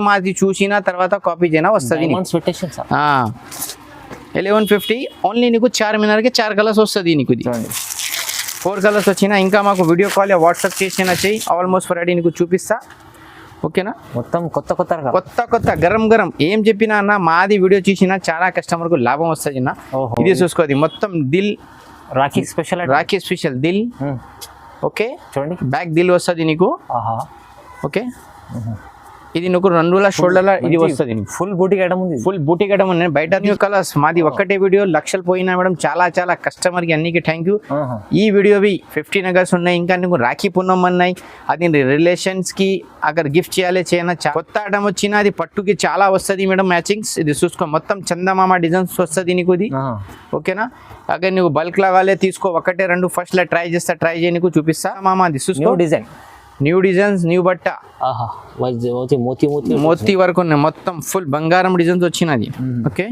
మాది చూసినా తర్వాత కాపీ చేయనా వస్తుంది 1150 ఓన్లీ నీకు చార్మినార్కి 4 కలర్స్ వస్తుంది నీకు ఇది 4 కలర్స్ వచ్చినా ఇంకా మాకు వీడియో కాల్ వాట్సాప్ చేసినా చెయ్యి ఆల్మోస్ట్ రెడీ నీకు చూపిస్తా ఓకేనా మొత్తం కొత్త గరం ఏం చెప్పినా అన్న మాది వీడియో చూసినా చాలా కస్టమర్కు లాభం వస్తుంది అన్న ఇది చూసుకోది మొత్తం దిల్ రాఖీ స్పెషల్ దిల్ ఓకే చూడండి బ్యాక్ దిల్ వస్తుంది నీకు ఓకే ఇది నీకు 2 షోల్డర్ల ఇది వస్తుంది ఫుల్ బూటీ గడం ఉంది బయట న్యూ కలర్స్ మాది ఒక్కటే వీడియో లక్షలు పోయినా మేడం చాలా కస్టమర్కి అన్నికి థ్యాంక్ యూ ఈ వీడియోవి 50 నగర్స్ ఉన్నాయి ఇంకా నీకు రాఖీ పున్నం ఉన్నాయి అది రిలేషన్స్కి అక్కడ గిఫ్ట్ చేయనా కొత్త ఐటమ్ వచ్చినా అది పట్టుకి చాలా వస్తుంది మేడం మ్యాచింగ్స్ ఇది చూసుకో మొత్తం చందమామ డిజైన్స్ వస్తుంది నీకు ఇది ఓకేనా అక్కడ నువ్వు బల్క్ లాగాలే తీసుకో ఒకటే 2 ఫస్ట్ ట్రై చేయి నీకు చూపిస్తా మామ అది చూసుకో న్యూ డిజైన్స్ న్యూ బట్ట మోతీ వరకు ఉన్నాయి మొత్తం ఫుల్ బంగారం డిజైన్స్ వచ్చినది okay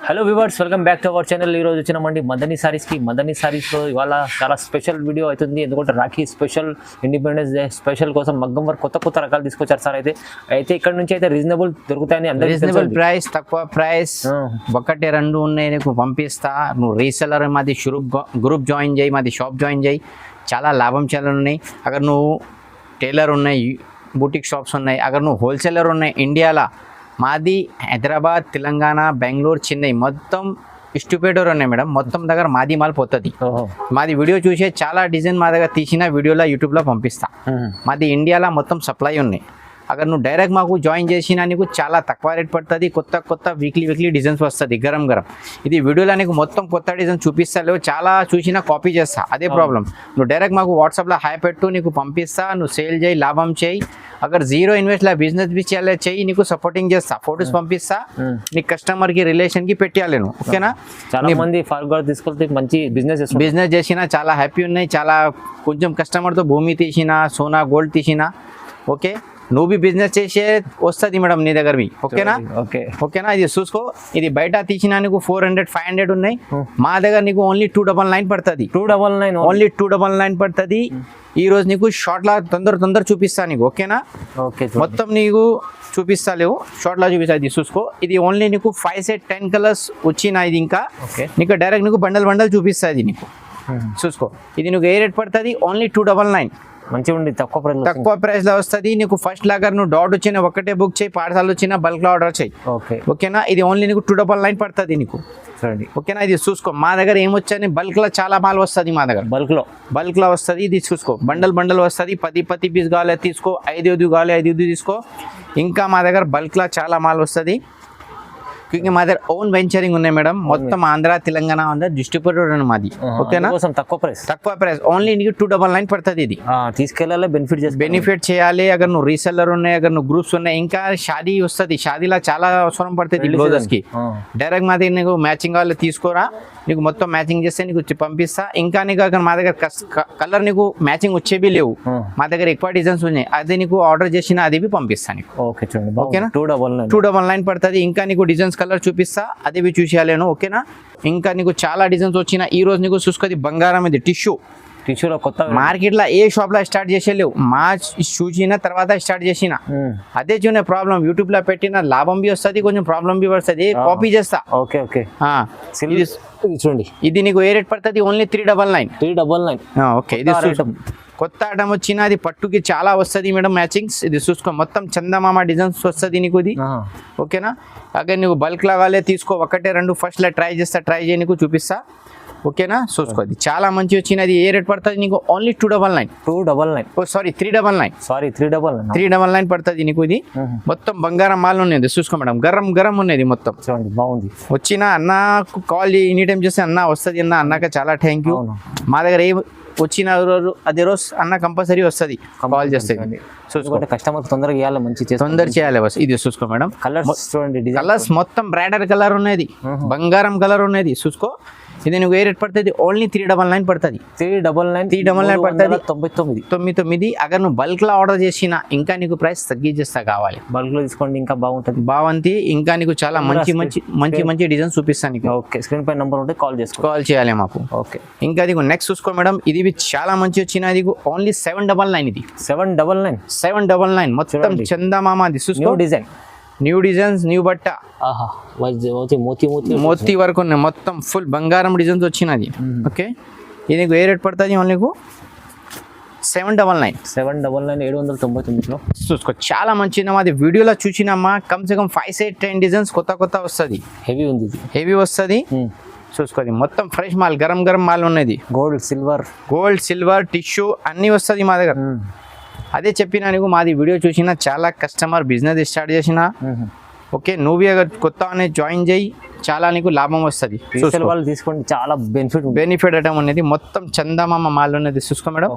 hello viewers welcome back to our channel. ఈరోజు వచ్చినామండి మదనీ సారీస్లో ఇవాళ చాలా స్పెషల్ వీడియో అవుతుంది. ఎందుకంటే Rakhi special, independence day special కోసం మగ్గం వర్క్ కొత్త రకాలు తీసుకొచ్చారు సార్. అయితే ఇక్కడ నుంచి అయితే రీజనబుల్ దొరుకుతాయని అందరికీ రీజనబుల్ ప్రైస్, తక్కువ ప్రైస్, ఒకటి 2 ఉన్నాయి నీకు పంపిస్తా. నువ్వు రీసెలర్ మాది గ్రూప్ జాయిన్ చేయి, మాది షాప్ జాయిన్ చేయి, చాలా లాభం ఉన్నాయి. అక్కడ నువ్వు టైలర్ ఉన్నాయి, బూటిక్ షాప్స్ ఉన్నాయి, అక్కడ నువ్వు హోల్సేలర్ ఉన్నాయి. ఇండియాలో మాది హైదరాబాద్, తెలంగాణ, బెంగళూరు, చెన్నై మొత్తం డిస్ట్రిబ్యూటర్ ఉన్నాయి మేడం. మొత్తం దగ్గర మాది మాల్ పోతుంది. మాది వీడియో చూసే చాలా డిజైన్ మా దగ్గర తీసిన వీడియోలో యూట్యూబ్లో పంపిస్తా. మాది ఇండియాలో మొత్తం సప్లై ఉన్నాయి. అక్కడ నువ్వు డైరెక్ట్ మాకు జాయిన్ చేసినా నీకు చాలా తక్కువ రేట్ పడుతుంది. కొత్త వీక్లీ డిజైన్స్ వస్తుంది గరం. ఇది వీడియోలో నీకు మొత్తం కొత్త డిజైన్ చూపిస్తలేవు, చాలా చూసినా కాపీ చేస్తా. అదే ప్రాబ్లం. నువ్వు డైరెక్ట్ మాకు వాట్సాప్లో హాయ్ పెట్టు, నీకు పంపిస్తా. నువ్వు సేల్ చేయి, లాభం చేయి. అక్కడ 0 ఇన్వెస్ట్లో బిజినెస్ బి చేయాలి చెయ్యి, నీకు సపోర్టింగ్ చేస్తా. ఫొటోస్ పంపిస్తా, నీ కస్టమర్కి రిలేషన్కి పెట్టాలి నువ్వు. ఓకేనా? చాలా మంది ఫార్వర్డ్ తీసుకెళ్తే మంచి బిజినెస్ చేసినా చాలా హ్యాపీ ఉన్నాయి. చాలా కొంచెం కస్టమర్తో భూమి తీసినా, సోనా గోల్డ్ తీసినా ఓకే. నువ్వు బి బిజినెస్ చేసే వస్తుంది మేడం నీ దగ్గర బి. ఓకేనా? ఇది చూసుకో. ఇది బయట తీసినా నీకు 400-500 ఉన్నాయి. మా దగ్గర నీకు ఓన్లీ 299 పడుతుంది. 299 ఓన్లీ 299 పడుతుంది. ఈ రోజు నీకు షార్ట్లా తొందర చూపిస్తా నీకు. ఓకేనా? మొత్తం నీకు చూపిస్తలేవు, షార్ట్లా చూపిస్తా. ఇది చూసుకో. ఇది ఓన్లీ నీకు 5 సెట్ 10 కలర్స్ వచ్చినా. ఇది ఇంకా నీకు డైరెక్ట్ నీకు బండల్ చూపిస్తా. ఇది నీకు చూసుకో. ఇది నీకు ఏ రేట్ పడుతుంది? ఓన్లీ 299. మంచిగా ఉంది, తక్కువ ప్రైస్ లో వస్తుంది నీకు. ఫస్ట్ లాగా నువ్వు డాట్ వచ్చిన ఒకటే బుక్ చేయి, పార్సల్ వచ్చిన బల్క్ లో ఆర్డర్ చేయి. ఓకేనా? ఇది ఓన్లీ నీకు 299 పడుతుంది నీకు. ఓకేనా? ఇది చూసుకో. మా దగ్గర ఏమొచ్చని బల్క్ లో చాలా మాల్ వస్తుంది. మా దగ్గర బల్క్ లో వస్తుంది. ఇది చూసుకో. బండల్ వస్తుంది. 10 పీస్ కావాలి తీసుకో, 5 కావాలి 5 తీసుకో. ఇంకా మా దగ్గర బల్క్ లో చాలా మాల్ వస్తుంది. మా దగ్గర ఓన్ వెంచరింగ్ ఉన్నాయి మేడం. మొత్తం ఆంధ్ర, తెలంగాణ అందరూ డిస్ట్రిబ్యూటర్ అని మాది. ఓకేనా? తక్కువ ప్రైస్ ఓన్లీ నీకు 299 పడుతుంది. ఇది తీసుకెళ్ళాలి, బెనిఫిట్ చేయాలి. అక్కడ నువ్వు రీసెల్లర్ ఉన్నాయి, అక్కడ నువ్వు గ్రూప్స్ ఉన్నాయి. ఇంకా షాదీ వస్తుంది. షాదీలో చాలా అవసరం పడుతుంది బ్లౌజెస్ కి. డైరెక్ట్ మా దగ్గర నీకు మ్యాచింగ్ వాళ్ళు తీసుకోరా, నీకు మొత్తం మ్యాచింగ్ చేస్తే నీకు పంపిస్తా. ఇంకా నీకు అక్కడ మా దగ్గర కలర్ నీకు మ్యాచింగ్ వచ్చేవి లేవు. మా దగ్గర ఎక్కువ డిజైన్స్ ఉన్నాయి. అది నీకు ఆర్డర్ చేసిన అది పంపిస్తాను నీకు. ఓకేనా? 299 పడుతుంది. ఇంకా నీకు డిజైన్స్ కలర్ చూపిస్తా, అది చూసేయాలేను. ఓకేనా? ఇంకా నీకు చాలా డిజైన్స్ వచ్చిన. ఈ రోజు నీకు చూసుకోది బంగారం. ఇది టిష్యూలో కొత్త మార్కెట్ లో ఏ షాప్ లో స్టార్ట్ చేసేలేవు. మా చూసిన తర్వాత స్టార్ట్ చేసిన అదే చూనే ప్రాబ్లం. యూట్యూబ్ లో పెట్టిన లాభం బి వస్తుంది, కొంచెం ప్రాబ్లం బి వస్తుంది. కాపీ చేస్తా. చూడండి. ఇది నీకు ఏ రేట్ పడుతుంది? ఓన్లీ 399. ఓకే. ఇది కొత్త ఐటమ్ వచ్చిన. అది పట్టుకి చాలా వస్తుంది మేడం మ్యాచింగ్స్. ఇది చూసుకో. మొత్తం చందమామ డిజైన్స్ వస్తుంది నీకు ఇది. ఓకేనా? అక్కడ నువ్వు బల్క్ లాగాలే తీసుకో, ఒకటే 2 ఫస్ట్ ట్రై చేయి, నీకు చూపిస్తా. ఓకేనా? చూసుకో. అది చాలా మంచి వచ్చినది. ఏ రేట్ పడుతుంది నీకు? ఓన్లీ 299. సారీ 399 పడుతుంది నీకు. ఇది మొత్తం బంగారం మాల్ ఉన్నది. చూసుకో మేడం. గరం ఉన్నది మొత్తం. బాగుంది. వచ్చిన అన్నకు కాల్ ఎనీ టైం చేస్తే అన్న వస్తుంది. అన్నక చాలా థ్యాంక్ యూ. మా దగ్గర ఏ వచ్చిన రోజు అదే రోజు అన్న కంపల్సరీ వస్తుంది, కాల్ చేస్తే. చూసుకోండి. కస్టమర్ తొందరగా చేయాలి, తొందర చేయాలి బస్. ఇది చూసుకో మేడం. కలర్స్ చూడండి. కలర్స్ మొత్తం బ్రైడర్ కలర్ ఉన్నది, బంగారం కలర్ ఉన్నది. చూసుకో. ఇది నీకు ఏ రేట్ పడుతుంది ఓన్లీ 399 పడుతుంది 399 పడుతుంది 99. అగర్ నువ్వు బల్క్ లో ఆర్డర్ చేసినా ఇంకా నీకు ప్రైస్ తగ్గించేస్తా కావాలి బల్క్ లో తీసుకోండి ఇంకా బాగుంటుంది. బావంతి ఇంకా నీకు చాలా మంచి డిజైన్ చూపిస్తాను నీకు. ఓకే, స్క్రీన్ పై నెంబర్ ఉంటే కాల్ చేయాలి మాకు. ఓకే, ఇంకా అది నెక్స్ట్ చూసుకో మేడం, ఇది చాలా మంచి వచ్చిన ఇది ఓన్లీ 799. ఇది 799 మొత్తం చందమామ. అది చూసుకో, న్యూ డిజైన్స్ న్యూ బట్ట మోతీ వరకు ఉన్నాయి, మొత్తం ఫుల్ బంగారం డిజైన్స్ వచ్చినది. ఓకే, ఇది నీకు ఏ రేట్ పడుతుంది ఓన్లీ 799. 799 చూసుకో చాలా మంచిగా అది వీడియోలో చూసినమ్మా. కమ్సే కమ్ 5-10 డిజైన్స్ కొత్త వస్తుంది. హెవీ వస్తుంది. చూసుకోండి మొత్తం ఫ్రెష్ మాల్, గరం మాల్ ఉన్నది. గోల్డ్ సిల్వర్ టిష్యూ అన్నీ వస్తుంది మా దగ్గర. అదే చెప్పినా నీకు, మాది వీడియో చూసిన చాలా కస్టమర్ బిజినెస్ స్టార్ట్ చేసిన. ఓకే, నువ్వు అగర్ కొత్త అనేది జాయిన్ చేయి, చాలా నీకు లాభం వస్తుంది. వాళ్ళు తీసుకోండి, చాలా బెనిఫిట్ అటం అనేది మొత్తం చందమామ మాల్ ఉన్నది. చూసుకో మేడం,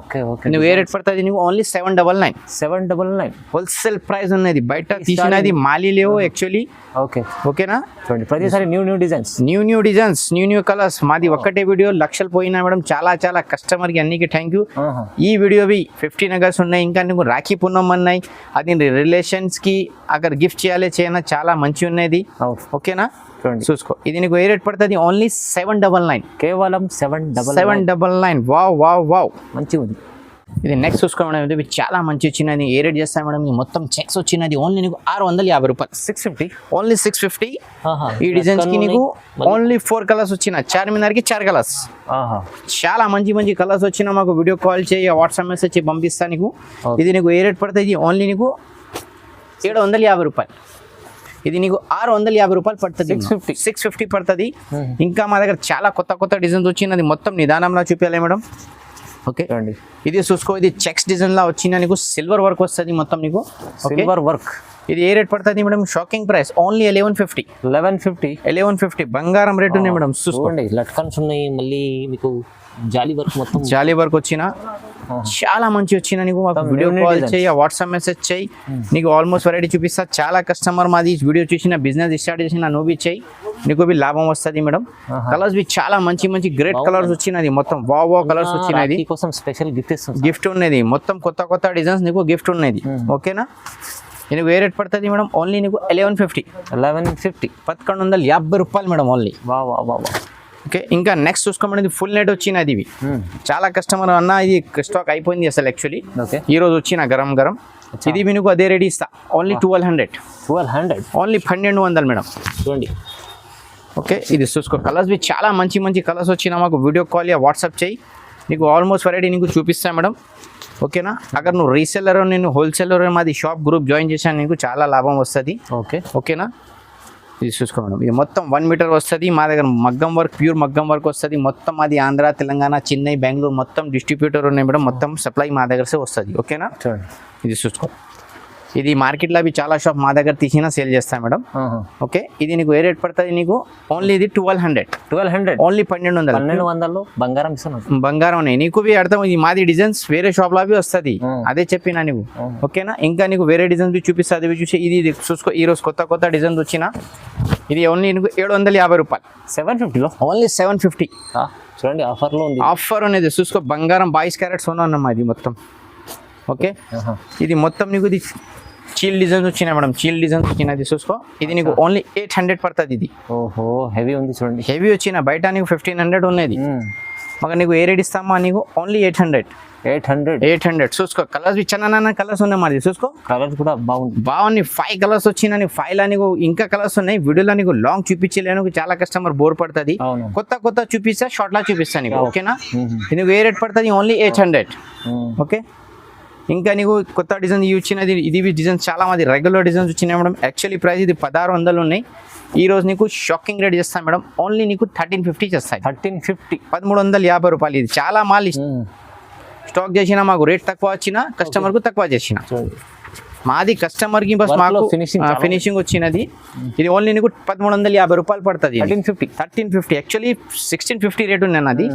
నువ్వు ఏ రేట్ పడుతుంది నీకు ఓన్లీ 799 హోల్సేల్ ప్రైస్ ఉన్నది. బయట తీసినది మాలి లేవు యాక్చువల్లీ. ఓకేనా, ప్రతిసారి న్యూ డిజైన్స్ న్యూ కలర్స్. మాది ఒక్కటే వీడియో లక్షలు పోయినా మేడం. చాలా కస్టమర్ కి అన్నికి థ్యాంక్ యూ. ఈ వీడియోవి 15 అగర్స్ ఉన్నాయి. ఇంకా నీకు రాఖీ పున్నం ఉన్నాయి, అది రిలేషన్స్ కి అగర్ గిఫ్ట్ చేయనా చాలా మంచి ఉన్నది. ఓకేనా, చూసుకో, ఇది నీకు ఏ రేట్ పడుతుంది ఓన్లీ 799. కేవలం 799. వావ్ మంచిగా ఉంది. ఇది నెక్స్ట్ చూసుకో మేడం, ఇది చాలా మంచి వచ్చినది. ఏ రేట్ చేస్తాను మేడం, ఇది మొత్తం చెక్స్ వచ్చినది ఓన్లీ నీకు 650 రూపాయలు. 650 ఓన్లీ 650. ఈ డిజైన్స్ కి నీకు ఓన్లీ 4 కలర్స్ వచ్చిన, 4 మీదకి 4 కలర్స్. చాలా మంచి కలర్స్ వచ్చిన. మాకు వీడియో కాల్ చేయి, వాట్సాప్ మెసేజ్ చేయి, పంపిస్తా నీకు. ఇది నీకు ఏ రేట్ పడుతుంది ఓన్లీ నీకు 750 రూపాయలు. ఇది నీకు 650 రూపాయలు పడుతుంది. 650 పడుతుంది. ఇంకా మా దగ్గర చాలా కొత్త డిజైన్స్ వచ్చినది. మొత్తం నిదానంలో చూపించాలి మేడం. ఓకే అండి, ఇది చూసుకో, ఇది చెక్స్ డిజైన్ లా వచ్చిన నీకు సిల్వర్ వర్క్ వస్తుంది మొత్తం నీకు. Silver work. ఇది ఏ రేట్ పడుతుంది మేడం, షాకింగ్ ప్రైస్ ఓన్లీ 1150 బంగారం రేట్ ఉన్నాయి మేడం. చూసుకోండి, లట్కన్స్ ఉన్నాయి, మళ్ళీ మీకు జాలీ వర్క్ వచ్చిన చాలా మంచి వచ్చిన. నీకు మాకు వీడియో కాల్ చేయి, వాట్సాప్ మెసేజ్ చేయి, నీకు ఆల్మోస్ట్ వెరైటీ చూపిస్తా. చాలా కస్టమర్ మాది వీడియో చూసిన బిజినెస్ స్టార్ట్ చేసిన నువ్వు బి చేయి, నీకు బి లాభం వస్తుంది మేడం. కలర్స్ బి చాలా మంచి గ్రేట్ కలర్స్ వచ్చినది. మొత్తం వావ్ కలర్స్ వచ్చినది. స్పెషల్ గిఫ్ట్ ఉన్నది. మొత్తం కొత్త డిజైన్స్ నీకు గిఫ్ట్ ఉన్నది. ఓకేనా, నీకు ఏ రేట్ పడుతుంది మేడం ఓన్లీ నీకు 1150. 1150 రూపాయలు మేడం ఓన్లీ. ఓకే, ఇంకా నెక్స్ట్ చూసుకోమని ఫుల్ నెట్ వచ్చినది. ఇవి చాలా కస్టమర్ అన్న ఇది స్టాక్ అయిపోయింది అసలు యాక్చువల్లీ. ఈ రోజు వచ్చిన గరం ఇది మీకు అదే రెడీ ఇస్తా ఓన్లీ 1200 ఓన్లీ 1200 మేడం. చూడండి, ఓకే, ఇది చూసుకో. కలర్స్ బి చాలా మంచి కలర్స్ వచ్చినా మాకు వీడియో కాల్ యా వాట్సాప్ చేయి, నీకు ఆల్మోస్ట్ వెరైటీ నీకు చూపిస్తా మేడం. ఓకేనా, అక్కడ నువ్వు రీసెల్లర్, నేను హోల్సేలర్, మాది షాప్ గ్రూప్ జాయిన్ చేశాను, నీకు చాలా లాభం వస్తుంది. ఓకేనా, ఇది చూసుకో మేడం, ఇది మొత్తం 1 మీటర్ వస్తుంది. మా దగ్గర మగ్గం వర్క్, ప్యూర్ మగ్గం వర్క్ వస్తుంది. మొత్తం మాది ఆంధ్ర, తెలంగాణ, చెన్నై, బెంగళూరు మొత్తం డిస్ట్రిబ్యూటర్ ఉన్నాయి మేడం. మొత్తం సప్లై మా దగ్గర వస్తుంది. ఓకేనా, ఇది చూసుకో. ఇది మార్కెట్లో అవి చాలా షాప్ మా దగ్గర తీసినా సేల్ చేస్తాను మేడం. ఓకే, ఇది నీకు ఏ రేట్ పడుతుంది నీకు ఓన్లీ ఇది 1200 ఓన్లీ 1200 బంగారం నీకు అర్థం. ఇది మాది డిజైన్స్ వేరే షాప్ లో అవి వస్తుంది, అదే చెప్పినా నీకు. ఓకేనా, ఇంకా నీకు వేరే డిజైన్స్ చూపిస్తా, అవి చూసి. ఇది చూసుకో, ఈ రోజు కొత్త డిజైన్స్ వచ్చిన. ఇది ఓన్లీ నీకు 750 రూపాయలు. 750 ఓన్లీ 750. చూడండి, ఆఫర్ అనేది చూసుకో. బంగారం 22 క్యారెట్స్ ఉన్నమ్మా ఇది మొత్తం. ఓకే, ఇది మొత్తం నీకు ఇది చీల్ డిజైన్స్ వచ్చినాయి మేడం. చీల్ డిజైన్స్ వచ్చినది చూసుకో. ఇది నీకు ఓన్లీ 800 పడుతుంది. ఇది హెవీ ఉంది చూడండి, హెవీ వచ్చిన. బయట నీకు 1500 ఉన్నది. మగ నీకు ఏ రేట్ ఇస్తామా నీకు ఓన్లీ 800 చూసుకో. కలర్స్ చిన్న కలర్స్ ఉన్నాయి మరి. చూసుకో, కలర్స్ కూడా బాగుంది. 5 కలర్స్ వచ్చినా నీకు 5 నీకు ఇంకా కలర్స్ ఉన్నాయి. వీడియోలో నీకు లాంగ్ చూపించలేను, చాలా కస్టమర్ బోర్ పడుతుంది. కొత్త చూపిస్తా, షార్ట్ లా చూపిస్తా నీకు. ఓకేనా, నీకు ఏ రేట్ పడుతుంది ఓన్లీ 800. ఓకే, ఇంకా నీకు కొత్త డిజైన్ వచ్చినది. ఇది డిజైన్స్ చాలా మంది రెగ్యులర్ డిజైన్స్ వచ్చినాయి మేడం. యాక్చువల్లీ ప్రైస్ ఇది 1600 ఉన్నాయి. ఈ రోజు నీకు షాకింగ్ రేట్ చేస్తాను మేడం. ఓన్లీ నీకు 1350 చేస్తాయి. 1350 రూపాయలు. ఇది చాలా మాల్ స్టాక్ చేసినా మాకు రేట్ తక్కువ వచ్చిన, కస్టమర్ కు తక్కువ చేసిన. మాది కస్టమర్ కి బస్ మాకు ఫినిషింగ్ వచ్చినది. ఇది ఓన్లీ నీకు 1350 రూపాయలు పడుతుంది. 1350 యాక్చువల్లీ 1650 రేట్ ఉన్నాయి అది.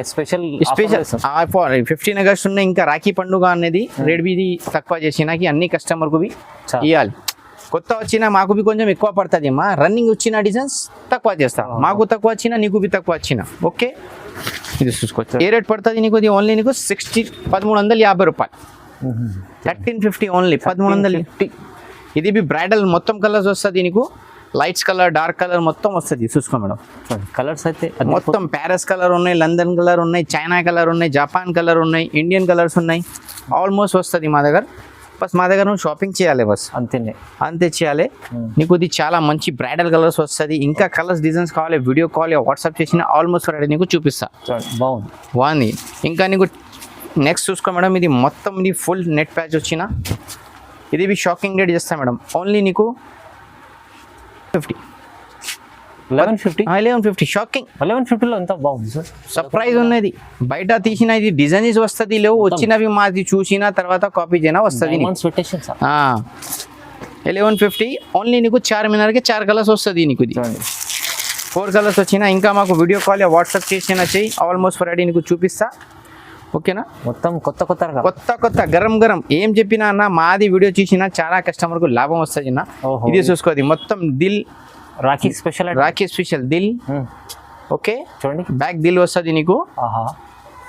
స్పెషల్ 15 ఆగస్ట్ ఉన్నాయి. ఇంకా రాఖీ పండుగ అనేది రేట్ ఇది తక్కువ చేసినాకి అన్ని కస్టమర్ కు ఇవ్వాలి. కొత్త వచ్చినా మాకు బి కొంచెం ఎక్కువ పడుతుంది అమ్మా, రన్నింగ్ వచ్చిన డిజైన్స్ తక్కువ చేస్తా, మాకు తక్కువ వచ్చినా నీకు బి తక్కువ వచ్చిన. ఓకే, ఇది చూసుకోవచ్చు. ఏ రేట్ పడుతుంది నీకు? ఇది ఓన్లీ నీకు 1350 రూపాయలు, 1350 ఓన్లీ, 1350. ఇది బి బ్రైడల్ మొత్తం కలర్స్ వస్తుంది నీకు, లైట్స్ కలర్, డార్క్ కలర్ మొత్తం వస్తుంది. చూసుకో మేడం, కలర్స్ అయితే మొత్తం ప్యారిస్ కలర్ ఉన్నాయి, లండన్ కలర్ ఉన్నాయి, చైనా కలర్ ఉన్నాయి, జపాన్ కలర్ ఉన్నాయి, ఇండియన్ కలర్స్ ఉన్నాయి, ఆల్మోస్ట్ వస్తుంది మా దగ్గర. బస్ మా దగ్గర నువ్వు షాపింగ్ చేయాలి, బస్ అంతేనే, అంతే చేయాలి. నీకు ఇది చాలా మంచి బ్రైడల్ కలర్స్ వస్తుంది. ఇంకా కలర్స్ డిజైన్స్ కావాలి, వీడియో కాల్ వాట్సాప్ చేసిన ఆల్మోస్ట్ రెడీ నీకు చూపిస్తా. బాగుంది. ఇంకా నీకు నెక్స్ట్ చూసుకో మేడం, ఇది మొత్తం ఇది ఫుల్ నెట్ ప్యాచ్ వచ్చిన, ఇది బి షాకింగ్ రేట్ చేస్తా మేడం, ఓన్లీ నీకు 1150 షాకింగ్. 1150లో ఎంత బాగుంది సార్, సర్ప్రైజ్ ఉన్నది. బయట తీసిన ఇది డిజైన్స్ వస్తుంది, లేవు వచ్చినవి మాది చూసిన తర్వాత కాపీ చేయనా వస్తుంది. 1150 ఓన్లీ నీకు 4 మీనార్కి 4 కలర్స్ వస్తుంది నీకు. ఇది 4 కలర్స్ వచ్చినా ఇంకా మాకు వీడియో కాల్ వాట్సాప్ చేసినా చెయ్యి, ఆల్మోస్ట్ రెడీ నీకు చూపిస్తా. ఓకేనా, మొత్తం కొత్త కొత్త గరం ఏం చెప్పినా అన్న, మాది వీడియో చూసినా చాలా కస్టమర్కు లాభం వస్తుంది అన్న. ఇది చూసుకోది మొత్తం దిల్ రాఖీ స్పెషల్ దిల్. ఓకే, చూడండి బ్యాక్ దిల్ వస్తుంది నీకు.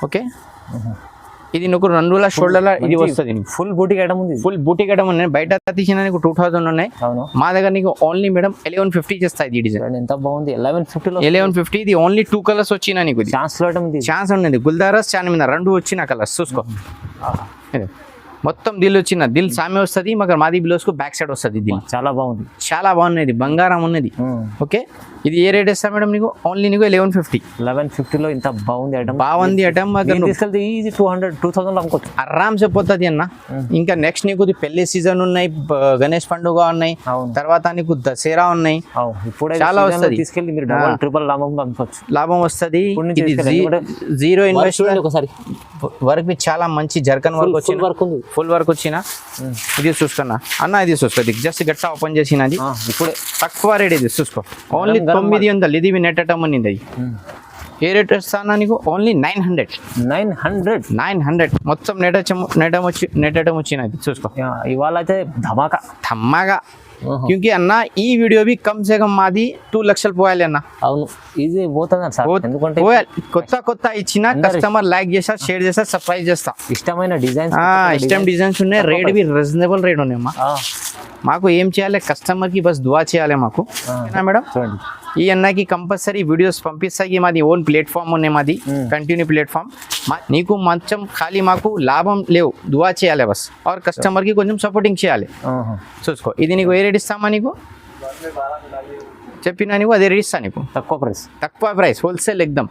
ఓకే, ఇది నీకు 2 షోల్డర్ల ఇది వస్తుంది. ఫుల్ బూటిక్ ఐటమ్ ఉంది, ఫుల్ బూటిక్ ఐటమ్ ఉన్నాయి. బయట తీసిన నీకు 2000 ఉన్నాయి, మా దగ్గర నీకు ఓన్లీ మేడం 1150 చేస్తాయి. ఈ డిజైన్ ఎంత బాగుంది, 1150. ఇది ఓన్లీ 2 కలర్స్ వచ్చినా నీకు, ఛాన్స్ ఉన్నది. గుల్దారస్, చార్మినార్ 2 వచ్చిన కలర్స్ చూసుకో. మొత్తం దిల్ వచ్చిన, దిల్ సామె వస్తుంది, మాకు మాది బ్లౌజ్ కు బ్యాక్ సైడ్ వస్తుంది. దిల్ చాలా బాగుంది, చాలా బాగున్నది, బంగారం ఉన్నది. ఓకే, ఇది ఏ రేట్ ఇస్తా మేడం నీకు? ఓన్లీ నీకు 1150లో ఇంత బాగుంది ఐటమ్. బాగుంది ఐటమ్, తీసుకెళ్తే ఈజీ 2000 అమ్ముకోవచ్చు ఆరామ్సే పోతుంది అన్న. ఇంకా నెక్స్ట్ నీకు పెళ్లి సీజన్ ఉన్నాయి, గణేష్ పండుగ ఉన్నాయి, తర్వాత నీకు దసరా ఉన్నాయి, చాలా వస్తుంది. తీసుకెళ్ళి మీరు డబల్ ట్రిపుల్ లాభం వస్తుంది. ఇది 0 ఇన్వెస్ట్మెంట్. ఒకసారి వర్క్ బి చాలా మంచి జర్కన్ వర్క్ వచ్చిన, ఫుల్ వర్క్ వచ్చిన. ఇది చూసుకున్నా అన్న, ఇది చూసుకో, జస్ట్ గట్ట ఓపెన్ చేసినది ఇప్పుడే. తక్కువ రేట్ ఇది చూసుకో, ఓన్లీ 900. ఇది నెట్ ఐటమ్ ఉన్నది. ఏ రేట్ వస్తానా నీకు? ఓన్లీ 900. మొత్తం నెట్ ఐటమ్ వచ్చినది చూసుకో. ఇవాళ అయితే ధమాకా. క్యూంకి అన్న ఈ వీడియో బి కమ్ సే కమ్ మాది 2 లక్షలు పోయాలి అన్న. అవును, ఈజీ పోతుంది సార్, ఎందుకంటే కొత్త ఇచ్చిన కస్టమర్ లైక్ చేస్తా, షేర్ చేస్తా, సర్ప్రైజ్ చేస్తా. ఇష్టమైన డిజైన్స్ ఉన్నాయి, రేట్ బి రీజనబుల్ రేట్ ఉన్నాయి. మాకు ఏం చేయాలి, కస్టమర్ కి బస్ దువా చేయాలి మాకు. మేడం చూడండి, ఈ అన్నకి కంపల్సరీ వీడియోస్ పంపిస్తాయి. మాది ఓన్ ప్లాట్ఫామ్ ఉన్నాయి, మాది కంటిన్యూ ప్లాట్ఫామ్. నీకు మంచం ఖాళీ మాకు లాభం లేవు, దువా చేయాలి బస్, ఆర్ కస్టమర్ కి కొంచెం సపోర్టింగ్ చేయాలి. చూసుకో, ఇది నీకు ఏ రేట్ ఇస్తామా? నీకు చెప్పినా నీకు అదే రేట్ ఇస్తా. నీకు తక్కువ ప్రైస్ హోల్సేల్ ఎగ్దమ్.